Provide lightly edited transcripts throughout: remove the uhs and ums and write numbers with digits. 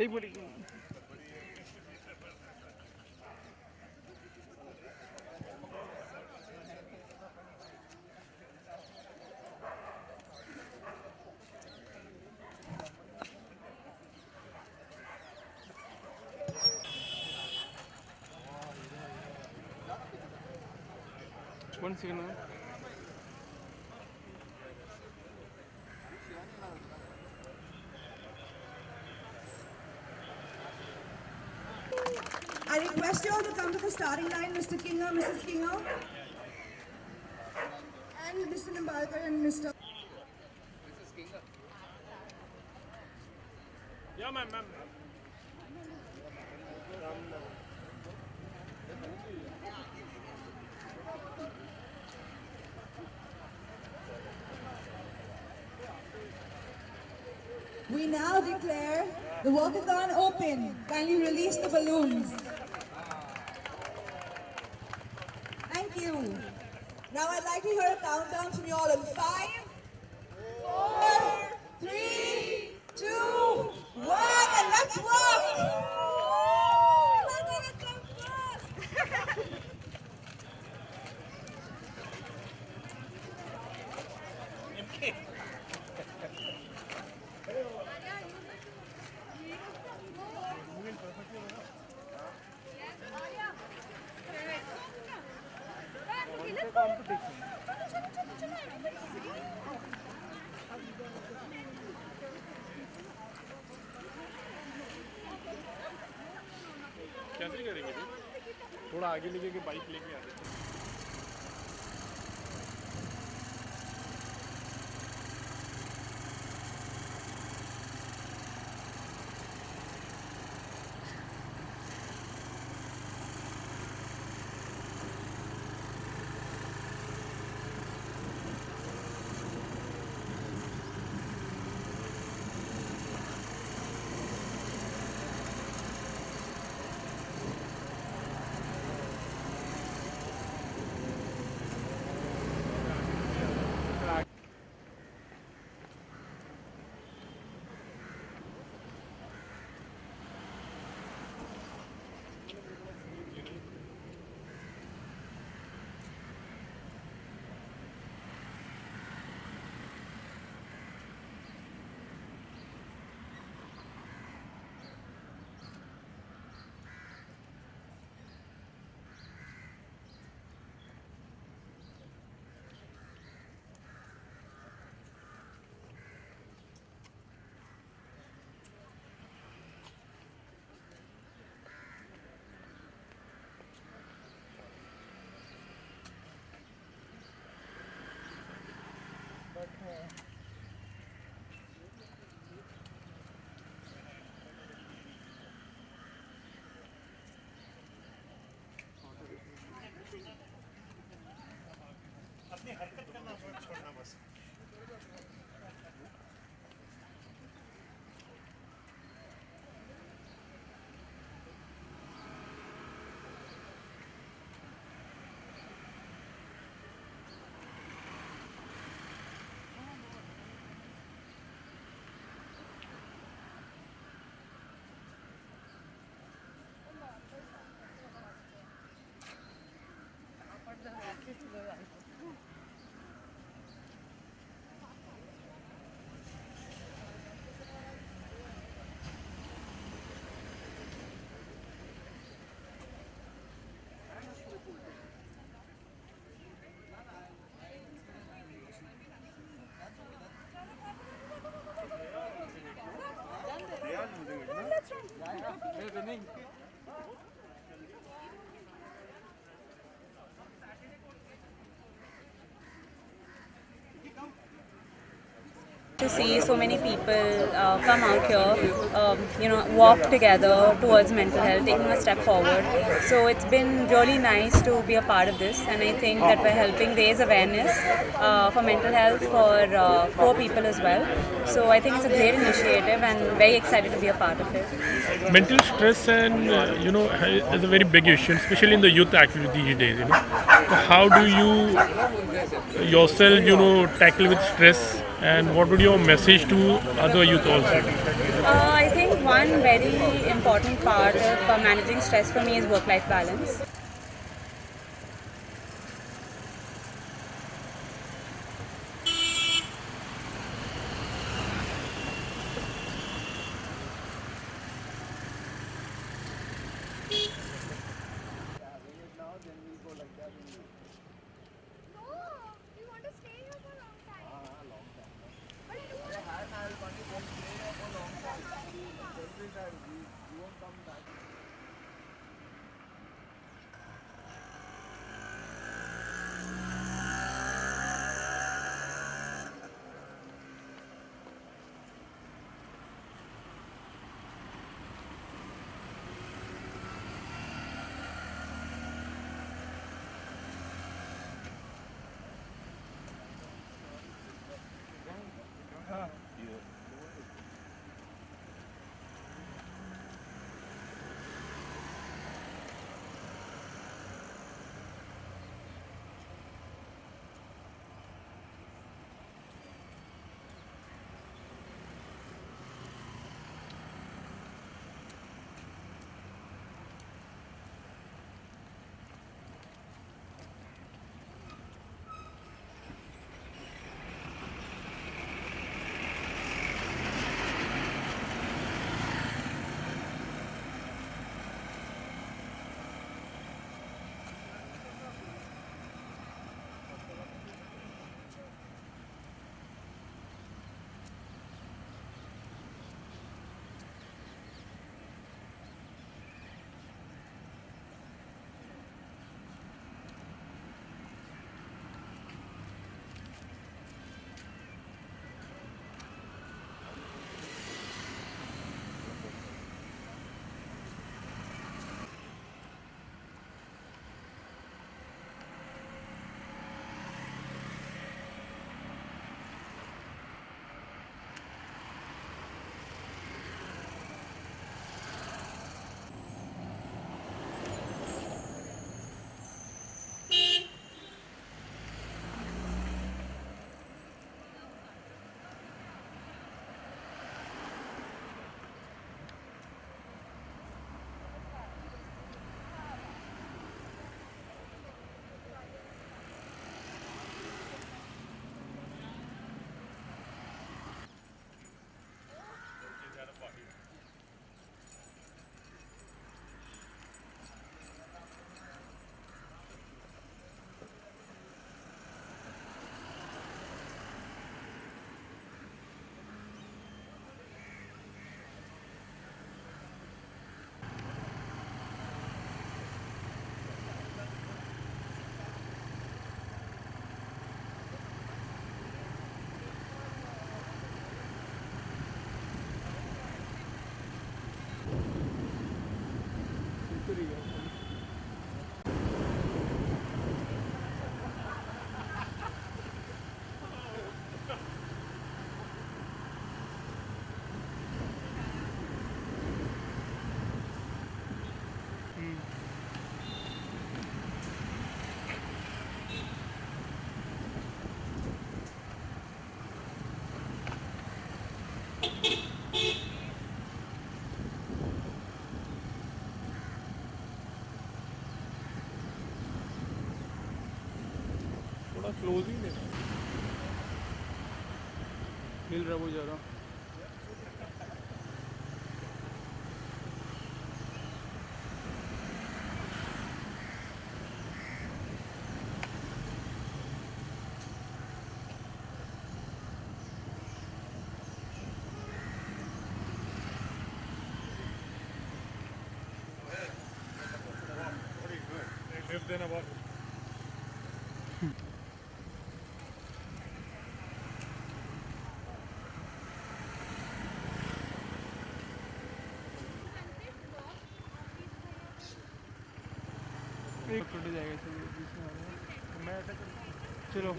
एक minute one second I request you all to come to the starting line, Mr. Kinger, Mrs. Kinger, and Mr. Nimbalkar and Mr. या ma'am ma'am We now declare the walkathon open. Kindly release the balloons. Thank you. Now I'd like to hear a countdown from you all in 5, 4, 3, 2, 1, and let's walk! कैसे करेंगे थोड़ा आगे लेके bike लेके आ जाए अपनी हरकत करना छोड़ना बस To see so many people come out here, walk together towards mental health, taking a step forward. So it's been really nice to be a part of this, and I think that we're helping raise awareness for mental health for poor people as well. So I think it's a great initiative, and very excited to be a part of it. mental stress and is a very big issue, especially in the youth activity these days. So how do you yourself tackle with stress, and what would your message to other youth also? I think one very important part of managing stress for me is work-life balance. थोड़ा close ही लेना मिल रहा है वो ज़्यादा। Lift देना बहुत एक cut जाएगा मैं ऐसा चलो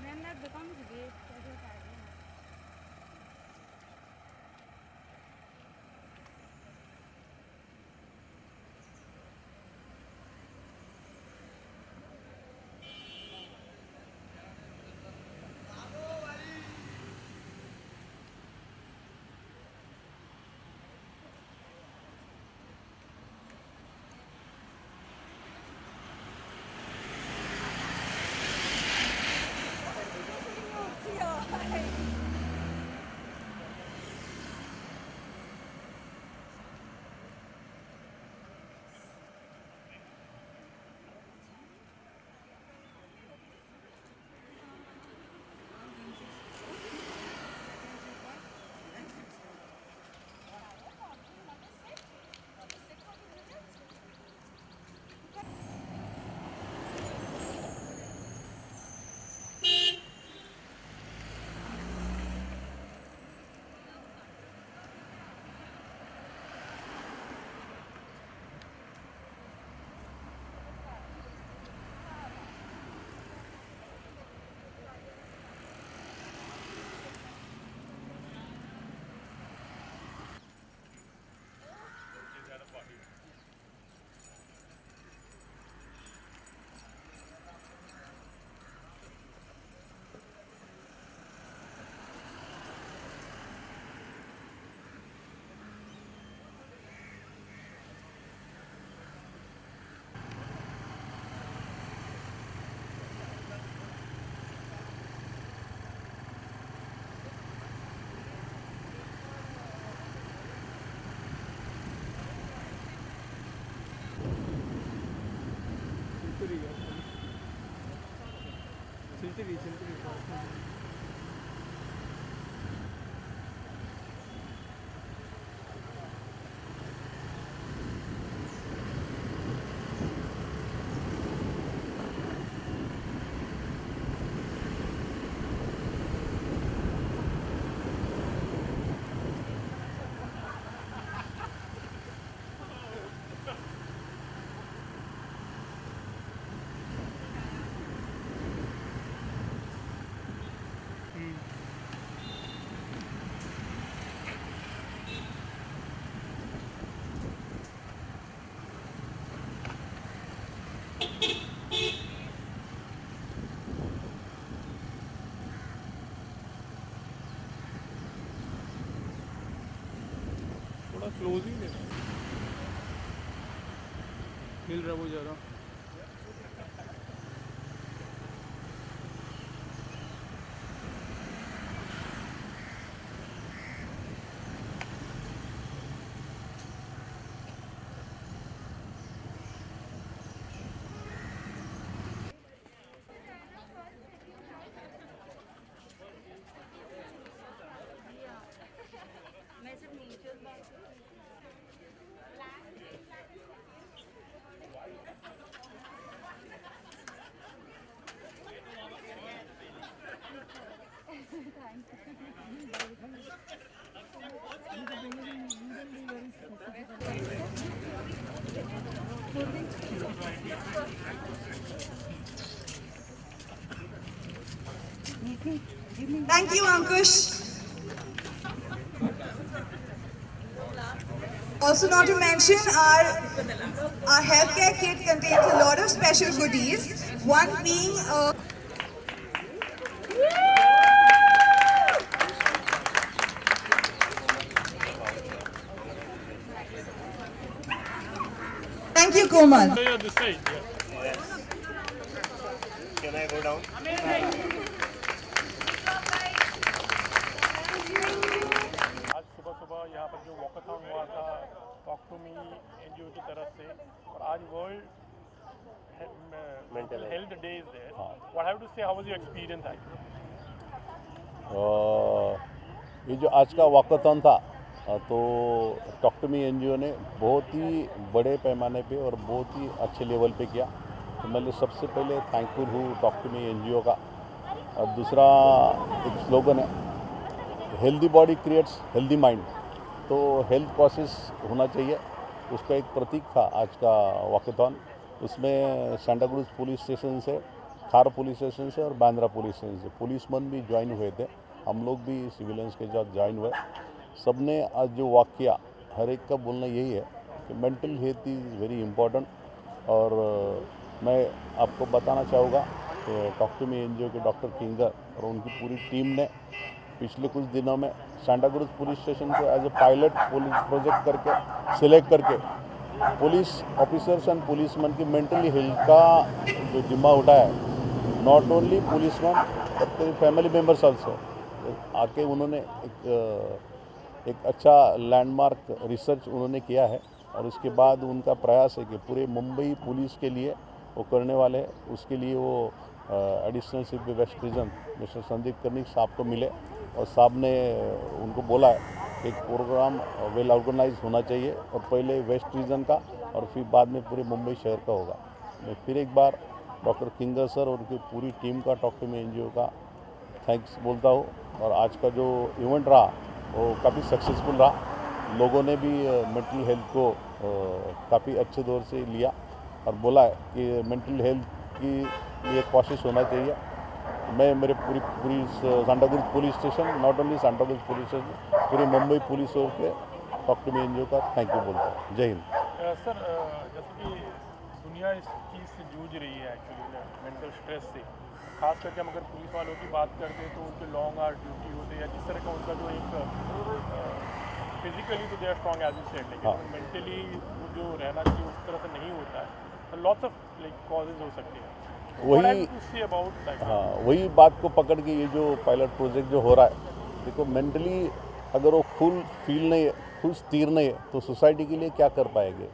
Then that becomes great. थोड़ा क्लोज ही लेना मिल रहा वो ज़्यादा। Thank you, Ankush. Also not to mention, our healthcare kit contains a lot of special goodies. One being Thank you, Komal. So you're this side, yeah. Can I go down? आज सुबह सुबह यहाँ पर जो वॉकथॉन हुआ था talk To Me NGO की तरफ से, और आज world mental health day is there. What have to say, how was your experience actually? ये जो आज का वॉकथॉन था तो टॉक टू मी एनजीओ ने बहुत ही बड़े पैमाने पे और बहुत ही अच्छे लेवल पे किया. तो मैं सबसे पहले थैंकफुल हूँ टॉक टू मी एनजीओ का. और दूसरा एक स्लोगन है, healthy body creates healthy mind. तो हेल्थ कॉसेस होना चाहिए, उसका एक प्रतीक था आज का वॉकथॉन. उसमें सांताक्रूज पुलिस स्टेशन से, खार पुलिस स्टेशन से और बांद्रा पुलिस स्टेशन से पुलिसमैन भी ज्वाइन हुए थे. हम लोग भी सिविलियंस के साथ ज्वाइन हुए. सब ने आज जो वॉक किया, हर एक का बोलना यही है कि mental health is very important. और मैं आपको बताना चाहूँगा कि टॉक टू मी एनजीओ के डॉक्टर किंगर और उनकी पूरी टीम ने पिछले कुछ दिनों में सांताक्रूज पुलिस स्टेशन को as a pilot police project करके सिलेक्ट करके पुलिस ऑफिसर्स एंड पुलिसमैन की मेंटली हेल्थ का जो जिम्मा उठाया है, not only policemen but family members also. आके उन्होंने एक अच्छा लैंडमार्क रिसर्च उन्होंने किया है. और उसके बाद उनका प्रयास है कि पूरे मुंबई पुलिस के लिए वो करने वाले हैं. उसके लिए वो additional chief west prison mister Sandeep Karnik sahab को मिले और साहब ने उनको बोला है कि एक प्रोग्राम वेल ऑर्गेनाइज होना चाहिए और पहले वेस्ट रीजन का और फिर बाद में पूरे मुंबई शहर का होगा. मैं फिर एक बार डॉक्टर किंगर सर और उनकी पूरी टीम का टॉक टू मी एनजीओ का थैंक्स बोलता हूँ. और आज का जो इवेंट रहा वो काफ़ी सक्सेसफुल रहा. लोगों ने भी मेंटल हेल्थ को काफ़ी अच्छे दौर से लिया और बोला है कि मेंटल हेल्थ की लिए कोशिश होना चाहिए. मैं मेरे पूरी Santacruz police station, not only Santacruz police station, पूरी मुंबई पुलिस और के टॉक टू मी एनजीओ का थैंक यू बोलता हूँ. जय हिंद. सर, जैसे कि दुनिया इस चीज़ से जूझ रही है एक्चुअली मेंटल स्ट्रेस से, खास करके हम अगर पुलिस वालों की बात करते हैं तो उनके लॉन्ग आवर ड्यूटी होते हैं या जिस तरह का उनका जो एक फिजिकली तो they are strong as you said, लेकिन मेंटली जो रहना चाहिए उस तरह से नहीं होता है. लॉट्स ऑफ कॉजेज हो सकते हैं. वही बात को पकड़ के ये जो पायलट प्रोजेक्ट जो हो रहा है, देखो मेंटली अगर वो खुद फील नहीं है, खुद स्थिर नहीं है तो सोसाइटी के लिए क्या कर पाएंगे.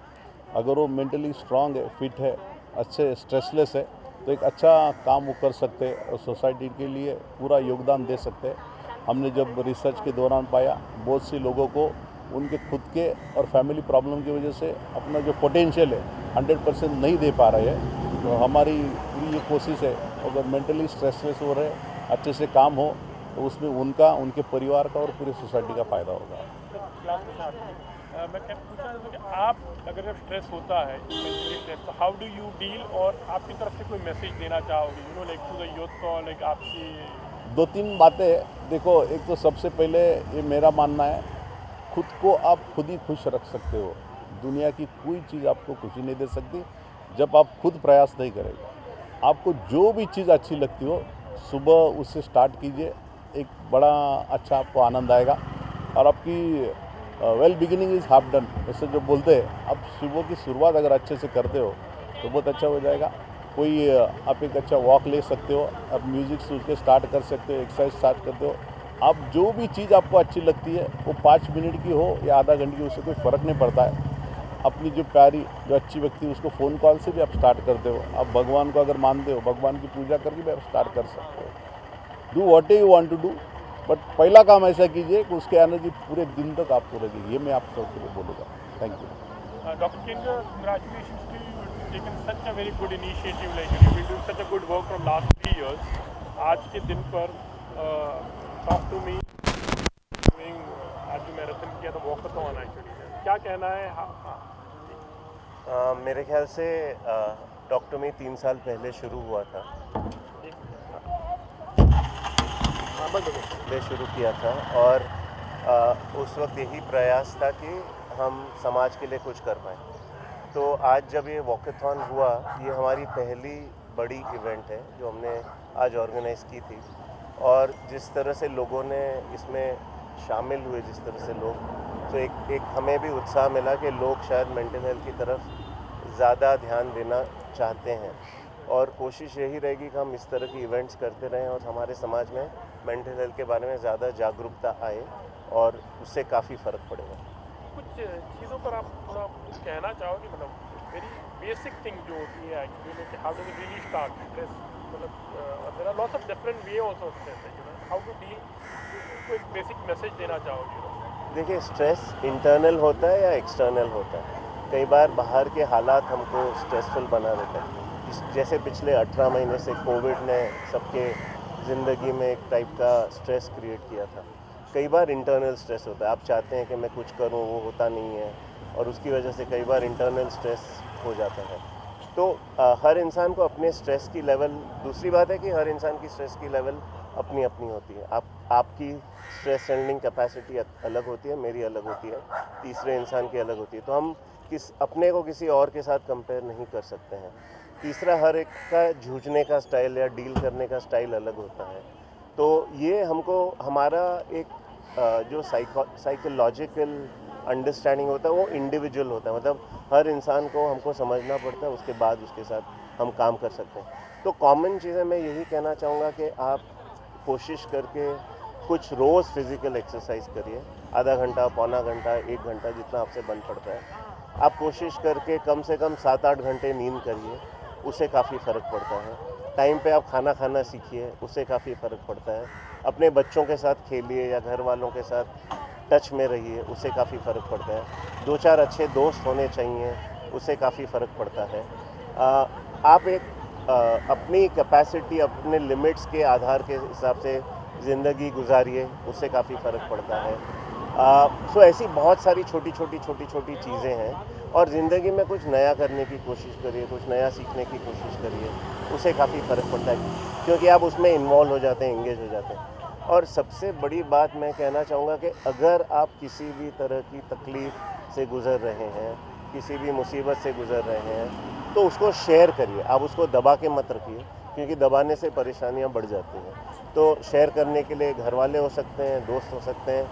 अगर वो मेंटली स्ट्रांग है, फिट है, अच्छे स्ट्रेसलेस है तो एक अच्छा काम वो कर सकते हैं और सोसाइटी के लिए पूरा योगदान दे सकते हैं। हमने जब रिसर्च के दौरान पाया बहुत से लोगों को उनके खुद के और फैमिली प्रॉब्लम की वजह से अपना जो पोटेंशियल है 100% नहीं दे पा रहे हैं। तो हमारी पूरी ये कोशिश है अगर मेंटली स्ट्रेसलेस हो रहे अच्छे से काम हो तो उसमें उनका, उनके परिवार का और पूरी सोसाइटी का फ़ायदा होगा। क्लास में साथ में मैं क्या पूछना चाहता हूँ कि आप अगर जब स्ट्रेस होता है मेंटली स्ट्रेस, तो हाउ डू यू डील, और आपकी तरफ से कोई मैसेज देना चाहोगे लाइक टू द यूथ को, लाइक आपकी 2-3 बातें देखो। एक तो सबसे पहले ये मेरा मानना है, खुद को आप खुद ही खुश रख सकते हो। दुनिया की कोई चीज़ आपको खुशी नहीं दे सकती जब आप खुद प्रयास नहीं करेंगे। आपको जो भी चीज़ अच्छी लगती हो सुबह उससे स्टार्ट कीजिए, एक बड़ा अच्छा आपको आनंद आएगा और आपकी well beginning is half done, ऐसे जो बोलते हैं। आप सुबह की शुरुआत अगर अच्छे से करते हो तो बहुत अच्छा हो जाएगा। कोई आप एक अच्छा वॉक ले सकते हो, आप म्यूज़िक सुन के स्टार्ट कर सकते हो, एक्सरसाइज स्टार्ट करते हो। आप जो भी चीज़ आपको अच्छी लगती है वो 5 मिनट की हो या आधा घंटे की, उससे कोई फ़र्क नहीं पड़ता है। अपनी जो प्यारी जो अच्छी व्यक्ति उसको फ़ोन कॉल से भी आप स्टार्ट करते हो। आप भगवान को अगर मानते हो, भगवान की पूजा करके भी आप स्टार्ट कर सकते हो। Do what you want to do, but पहला काम ऐसा कीजिए कि उसके एनर्जी पूरे दिन तक आपको रहेगी। ये मैं आप सबके लिए बोलूँगा। Thank you. Dr. Kendra, congratulations to you. You've taken such a very good initiative. Like you've been doing such a good work from last 3 years. आज के दिन पर टॉक टू मी आज जो मैराथन किया था वॉकथॉन एक्चुअली, क्या कहना है? मेरे ख्याल से टॉक टू मी 3 साल पहले शुरू हुआ था, मैं शुरू किया था और उस वक्त यही प्रयास था कि हम समाज के लिए कुछ कर पाएँ। तो आज जब ये वॉकथॉन हुआ, ये हमारी पहली बड़ी इवेंट है जो हमने आज ऑर्गेनाइज़ की थी और जिस तरह से लोगों ने इसमें शामिल हुए, जिस तरह से लोग, तो एक हमें भी उत्साह मिला कि लोग शायद मेंटल हेल्थ की तरफ ज़्यादा ध्यान देना चाहते हैं और कोशिश यही रहेगी कि हम इस तरह की इवेंट्स करते रहें और हमारे समाज में मेंटल हेल्थ के बारे में ज़्यादा जागरूकता आए और उससे काफ़ी फ़र्क पड़ेगा। कुछ चीज़ों पर आप थोड़ा कुछ कहना चाहोगे, मतलब वेरी बेसिक थिंग जो होती है एक्चुअली, कि how do we really start stress, मतलब there are lots of different way also stress, how to deal, कोई बेसिक मैसेज देना चाहोगे? देखिए, स्ट्रेस इंटरनल होता है या एक्सटर्नल होता है। कई बार बाहर के हालात हमको स्ट्रेसफुल बना देते हैं। जैसे पिछले 18 महीने से कोविड ने सबके ज़िंदगी में एक टाइप का स्ट्रेस क्रिएट किया था। कई बार इंटरनल स्ट्रेस होता है, आप चाहते हैं कि मैं कुछ करूं, वो होता नहीं है और उसकी वजह से कई बार इंटरनल स्ट्रेस हो जाता है। तो हर इंसान को अपने स्ट्रेस की लेवल, दूसरी बात है कि हर इंसान की स्ट्रेस की लेवल अपनी अपनी होती है। आपकी स्ट्रेस हैंडलिंग कैपेसिटी अलग होती है, मेरी अलग होती है, तीसरे इंसान की अलग होती है। तो हम अपने को किसी और के साथ कंपेयर नहीं कर सकते हैं। तीसरा, हर एक का जूझने का स्टाइल या डील करने का स्टाइल अलग होता है। तो ये हमको हमारा एक जो साइकोलॉजिकल अंडरस्टैंडिंग होता है वो इंडिविजुअल होता है, मतलब हर इंसान को हमको समझना पड़ता है, उसके बाद उसके साथ हम काम कर सकते हैं। तो कॉमन चीज़ें मैं यही कहना चाहूँगा कि आप कोशिश करके कुछ रोज़ फिज़िकल एक्सरसाइज करिए, आधा घंटा, पौना घंटा, 1 घंटा, जितना आपसे बन पड़ता है। आप कोशिश करके कम से कम 7-8 घंटे नींद करिए, उससे काफ़ी फ़र्क पड़ता है। टाइम पे आप खाना खाना सीखिए, उससे काफ़ी फ़र्क पड़ता है। अपने बच्चों के साथ खेलिए या घर वालों के साथ टच में रहिए, उससे काफ़ी फ़र्क पड़ता है। 2-4 अच्छे दोस्त होने चाहिए, उससे काफ़ी फ़र्क पड़ता है। आप अपनी कैपेसिटी, अपने लिमिट्स के आधार के हिसाब से ज़िंदगी गुजारिए, उससे काफ़ी फ़र्क पड़ता है। सो ऐसी बहुत सारी छोटी छोटी चीज़ें हैं और ज़िंदगी में कुछ नया करने की कोशिश करिए, कुछ नया सीखने की कोशिश करिए, उससे काफ़ी फ़र्क पड़ता है क्योंकि आप उसमें इन्वॉल्व हो जाते हैं, एंगेज हो जाते हैं। और सबसे बड़ी बात मैं कहना चाहूँगा कि अगर आप किसी भी तरह की तकलीफ़ से गुज़र रहे हैं, किसी भी मुसीबत से गुज़र रहे हैं, तो उसको शेयर करिए। आप उसको दबा के मत रखिए क्योंकि दबाने से परेशानियाँ बढ़ जाती हैं। तो शेयर करने के लिए घर वाले हो सकते हैं, दोस्त हो सकते हैं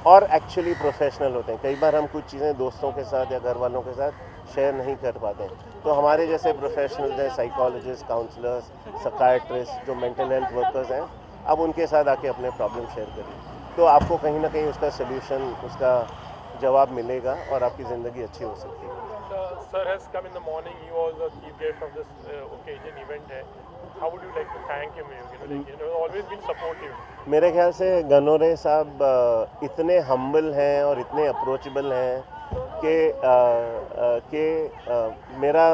और एक्चुअली प्रोफेशनल होते हैं। कई बार हम कुछ चीज़ें दोस्तों के साथ या घर वालों के साथ शेयर नहीं कर पाते हैं, तो हमारे जैसे प्रोफेशनल्स हैं, साइकोलॉजिस्ट, काउंसलर्स, साइकियाट्रिस्ट, जो मेंटल हेल्थ वर्कर्स हैं, आप उनके साथ आके अपने प्रॉब्लम शेयर करिए, तो आपको कहीं ना कहीं उसका सल्यूशन, उसका जवाब मिलेगा और आपकी ज़िंदगी अच्छी हो सकती है। sir has come in the morning. He was the chief guest of this occasion event. How would you like to thank him? Always been supportive. मेरे ख्याल से गनोरे साहब इतने हम्बल हैं और इतने अप्रोचेबल हैं कि मेरा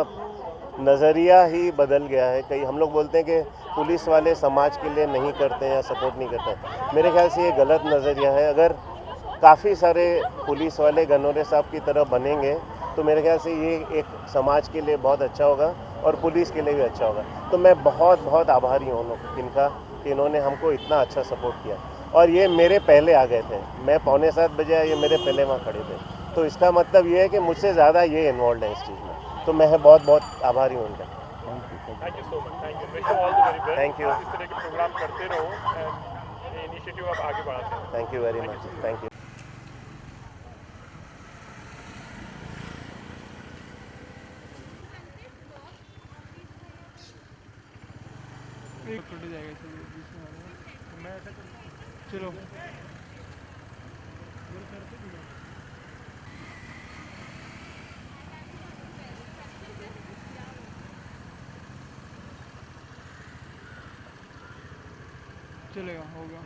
नज़रिया ही बदल गया है। कई हम लोग बोलते हैं कि पुलिस वाले समाज के लिए नहीं करते हैं या सपोर्ट नहीं करते हैं। मेरे ख्याल से ये गलत नज़रिया है। अगर काफ़ी सारे पुलिस वाले गनोरे साहब की तरह बनेंगे तो मेरे ख्याल से ये एक समाज के लिए बहुत अच्छा होगा और पुलिस के लिए भी अच्छा होगा। तो मैं बहुत बहुत आभारी हूँ इनका कि इन्होंने हमको इतना अच्छा सपोर्ट किया। और ये मेरे पहले आ गए थे, मैं 6:45 बजे आया, ये मेरे पहले वहाँ खड़े थे। तो इसका मतलब ये है कि मुझसे ज़्यादा ये इन्वॉल्व है इस चीज़ में। तो मैं बहुत बहुत आभारी हूँ उनका। Thank you so much. Thank you. Wish you all the very best. Thank you. इस तरह के प्रोग्राम करते रहो एंड ये इनिशिएटिव आप आगे बढ़ाते हैं। Thank you very much. Thank you. Cut जाएगा चलो बीच में आ जाएगा। मैं ऐसा करूँ। चलो चलेगा होगा।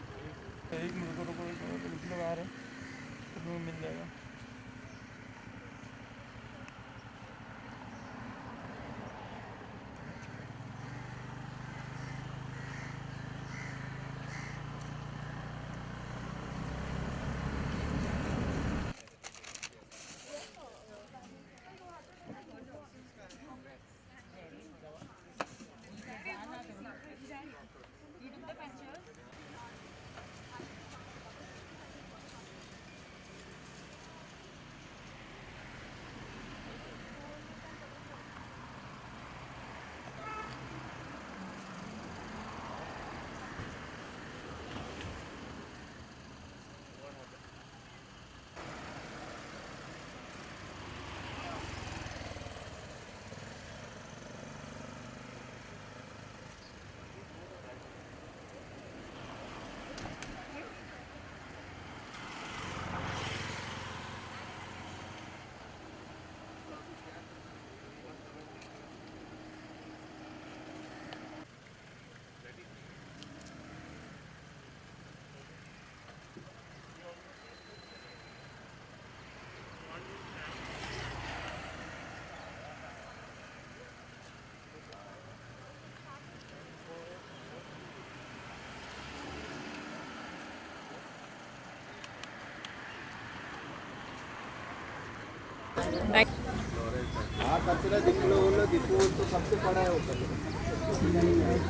एक मिनट को रुको कुछ लोग आ रहे हैं तो रूम मिल जाएगा।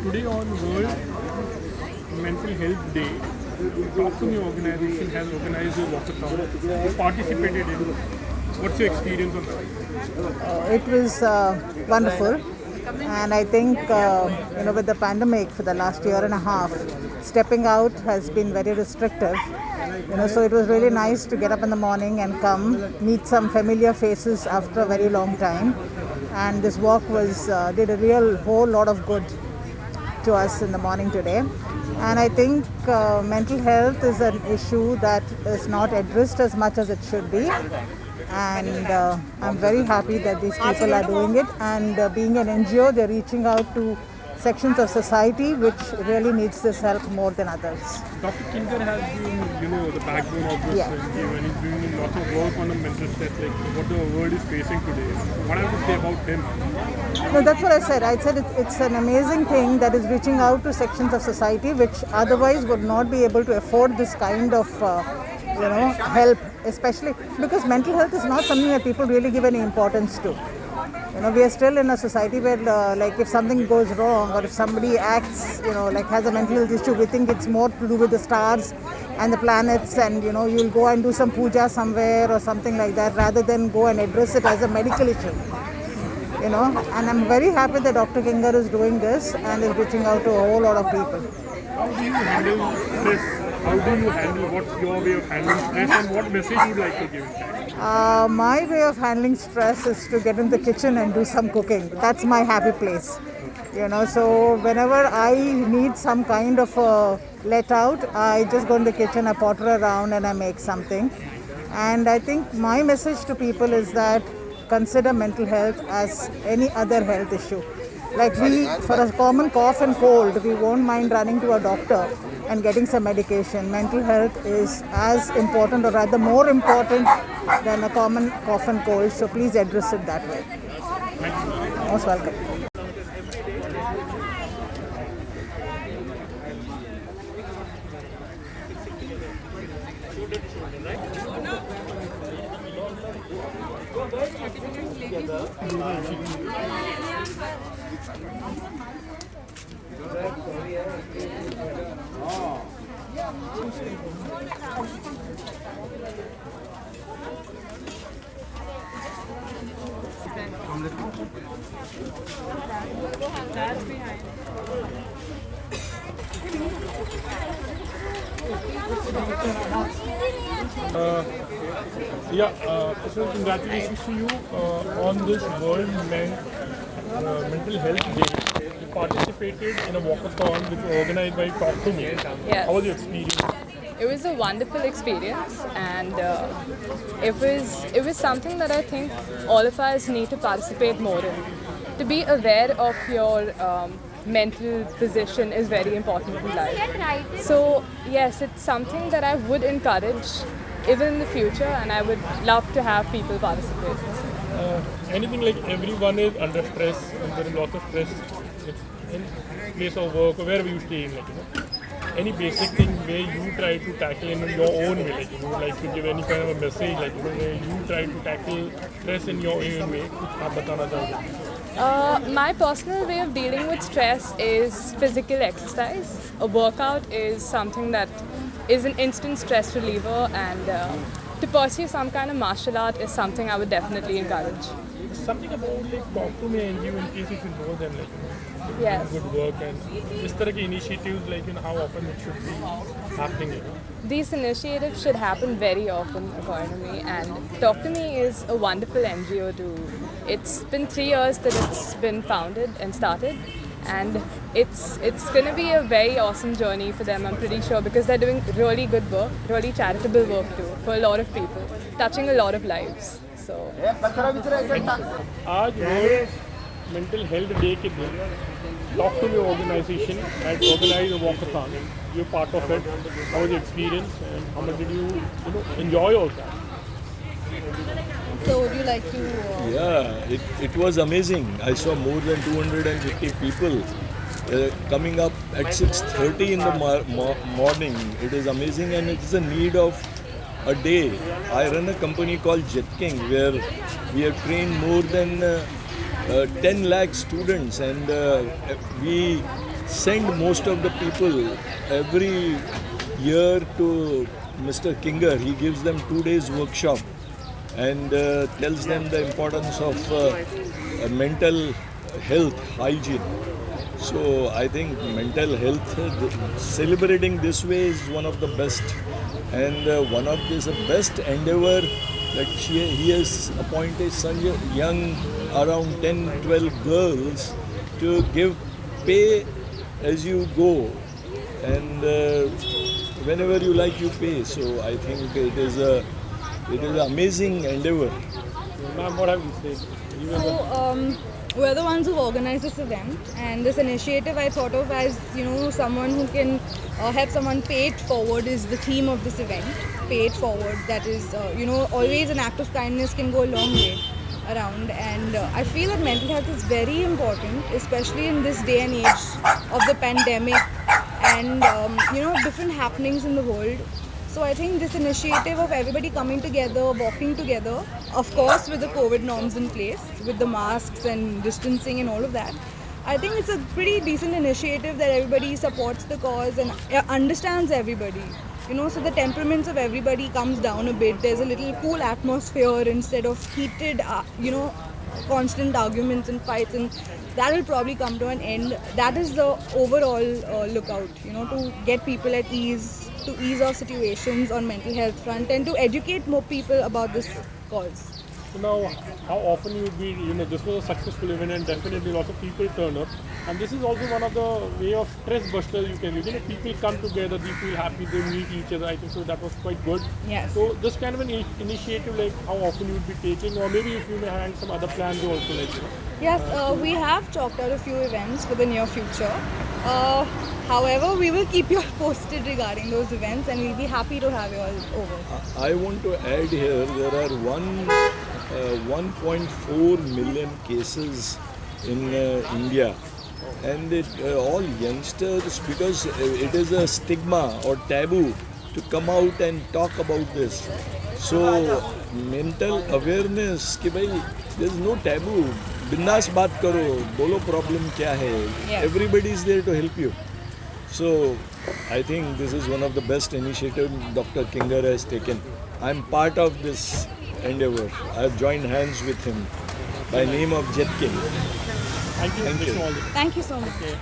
Today on World Mental Health Day, Talk2Me organization has organized a walkathon. You participated in it. What's your experience on that? It was wonderful, and I think with the pandemic for the last year and a half, stepping out has been very restrictive. So it was really nice to get up in the morning and come meet some familiar faces after a very long time, and this walk did a whole lot of good to us in the morning today. And I think mental health is an issue that is not addressed as much as it should be. And I'm very happy that these people are doing it. And being an NGO, they're reaching out to sections of society which really needs this help more than others. Dr. Kinder has been, the backbone of this NGO, and he's doing lots of work on the mental state, like what the world is facing today. What have to say about him? No, that's what I said. I said it's an amazing thing that is reaching out to sections of society which otherwise would not be able to afford this kind of help, especially because mental health is not something that people really give any importance to. We are still in a society where like if something goes wrong or if somebody acts, like has a mental health issue, we think it's more to do with the stars and the planets, and you'll go and do some puja somewhere or something like that rather than go and address it as a medical issue. And I'm very happy that Dr. Kinger is doing this and is reaching out to a whole lot of people. How do you handle stress? How do you handle, what's your way of handling stress, and what message would you like to give? My way of handling stress is to get in the kitchen and do some cooking. That's my happy place. So whenever I need some kind of let out, I just go in the kitchen, I potter around and I make something. And I think my message to people is that consider mental health as any other health issue. Like we, for a common cough and cold, we won't mind running to a doctor and getting some medication. Mental health is as important or rather more important than a common cough and cold. So please address it that way. Most welcome. So congratulations to you on this World Mental Health Day. You participated in a walkathon which was organized by Talk to Me. Yes. How was your experience? It was a wonderful experience, and it was something that I think all of us need to participate more in. To be aware of your mental position is very important in life. So yes, it's something that I would encourage even in the future, and I would love to have people participate. Anything like everyone is under stress and there is lots of stress in place of work or wherever you stay in, any basic thing where you try to tackle in your own way, like you would like to give any kind of a message, like where you try to tackle stress in your own way. कुछ आप बताना चाहोगे? My personal way of dealing with stress is physical exercise. A workout is something that is an instant stress reliever, and to pursue some kind of martial art is something I would definitely encourage. Something about like Talk to Me NGO in case if you know them, Yes. good work and this तरह के initiatives, like how often it should be happening. These initiatives should happen very often, according to me, and Talk to Me is a wonderful NGO too. It's been 3 years that it's been founded and started, and it's going to be a very awesome journey for them, I'm pretty sure, because they're doing really good work, really charitable work too, for a lot of people, touching a lot of lives. So आज World Mental Health Day के दिन Talk to Me organization had organized a walkathon. You're part of it. How was your experience? And how much did you enjoy all that? So would you like to... Yeah, it was amazing. I saw more than 250 people coming up at 6:30 in the morning. It is amazing, and it is a need of a day. I run a company called JetKing where we have trained more than 10 lakh students, and we send most of the people every year to Mr. Kinger. He gives them 2 days workshop and tells them the importance of mental health, hygiene. So I think mental health, celebrating this way is one of the best, and one of this best endeavor that he has appointed such young, around 10-12 girls to give pay as you go, and whenever you like you pay. So I think it is an amazing endeavor. Ma'am, what have you said? So we're the ones who organized this event, and this initiative I thought of as someone who can help someone pay it forward is the theme of this event. Pay it forward. That is always an act of kindness can go a long way around, and I feel that mental health is very important, especially in this day and age of the pandemic and different happenings in the world. So I think this initiative of everybody coming together, walking together, of course with the COVID norms in place, with the masks and distancing and all of that, I think it's a pretty decent initiative that everybody supports the cause and understands everybody. So the temperaments of everybody comes down a bit. There's a little cool atmosphere instead of heated, constant arguments and fights, and that will probably come to an end. That is the overall lookout, to get people at ease, to ease our situations on mental health front, and to educate more people about this cause. So now, how often you would be, this was a successful event and definitely lots of people turn up. And this is also one of the way of stress buster you can use. People come together, they feel happy, they meet each other. I think so that was quite good. Yes. So this kind of an initiative, like how often you would be taking, or maybe if you may have some other plans also, like. Yes, we have chalked out a few events for the near future. However, we will keep you all posted regarding those events, and we'll be happy to have you all over. I want to add here, there are 1.4 million cases in India, and all youngsters, because it is a stigma or taboo to come out and talk about this. So mental awareness कि भाई there is no taboo. बिंदास बात करो, बोलो problem क्या है. Yes. Everybody is there to help you. So I think this is one of the best initiatives Dr. Kinger has taken. I'm part of this endeavor. I've joined hands with him by name of Jet King. Thank you. Thank you. Thank you so much. Okay.